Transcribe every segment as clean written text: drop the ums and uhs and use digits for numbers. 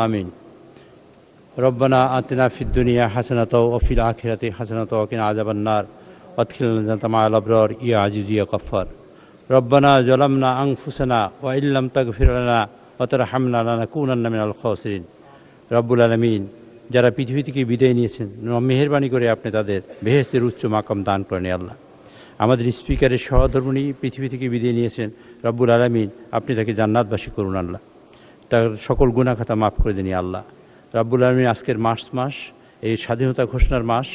আমিন। রব্বানা আতিনা ফিদ দুনিয়া হাসানাতাও ওয়া ফিল আখিরাতি হাসানাতাও ওয়া কিনা আযাবান নার ওয়াদখিলনা জান্নাতা মা'আল আবরার ইয়া আজিজ ইয়া গফফার। রব্বানা যালামনা আনফুসানা ওয়া ইল্লাম তাগফির লানা ওয়া তারহামনা লানাকুনান্না মিনাল খাসিরিন। রব্বুল আলামিন, যারা পৃথিবী থেকে বিদায় নিয়েছেন, মেহেরবানি করে আপনি তাদের বেহেশতের উচ্চ মাকাম দান করেন আল্লাহ। আমাদের স্পিকারের সহধর্মিণী পৃথিবী থেকে বিদায় নিয়েছেন, রব্বুল আলামিন আপনি তাকে জান্নাতবাসী করুন আল্লাহ। তার সকল গুনাহ খাতা মাফ করে দিন আল্লাহ। রব্বুল আলামিন, আজকের মাস এই স্বাধীনতা ঘোষণার মাস।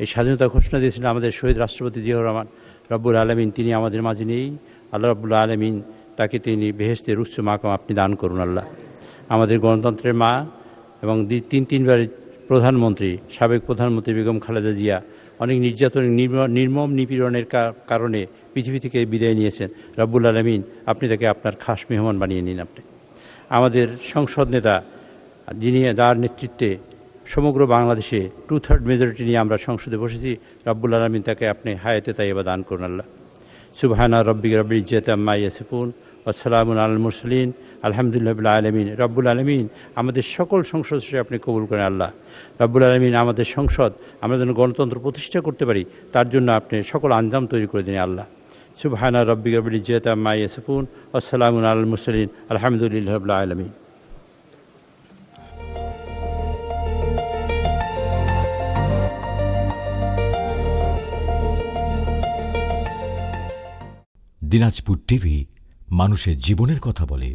এই স্বাধীনতা ঘোষণা দিয়েছিলেন আমাদের শহীদ রাষ্ট্রপতি জিয়াউর রহমান। রব্বুল আলামিন তিনি আমাদের মাঝে নেই আল্লাহ। রব্বুল আলামিন তাকে তিনি বেহেশতের উচ্চ মাকাম আপনি দান করুন আল্লাহ। আমাদের গণতন্ত্রের মা এবং তিনবার প্রধানমন্ত্রী, সাবেক প্রধানমন্ত্রী বেগম খালেদা জিয়া অনেক নির্যাতন, নির্মম নিপীড়নের কারণে পৃথিবী থেকে বিদায় নিয়েছেন। রব্বুল আলামিন আপনি তাকে আপনার খাস মেহমান বানিয়ে নিন আপনি। আমাদের সংসদ নেতা, যিনি যার নেতৃত্বে সমগ্র বাংলাদেশে 2/3 মেজরিটি নিয়ে আমরা সংসদে বসেছি, রব্বুল আলামিন তাকে আপনি হায়াতে তাইয়্যিবা দান করুন আল্লাহ। সুবহানা রাব্বিকা রাব্বিল ইজ্জাতি আম্মা ইয়াসিফুন ওয়া সালামুন আলাল মুরসালিন আলহামদুলিল্লাহি রাব্বিল আলামিন। রব্বুল আলামিন আমাদের সকল সংসদ আপনি কবুল করেন আল্লাহ। রব্বুল আলামিন আমাদের সংসদ আমরা যেন গণতন্ত্র প্রতিষ্ঠা করতে পারি, তার জন্য আপনি সকল আঞ্জাম তৈরি করে দিন আল্লাহ। সুবহানা রাব্বিকা রাব্বিল ইজ্জাতি আম্মা ইয়াসিফুন ওয়া সালামুন আলাল মুরসালিন আলহামদুলিল্লাহি রাব্বিল আলামিন। দিনাজপুর টিভি মানুষের জীবনের কথা বলে।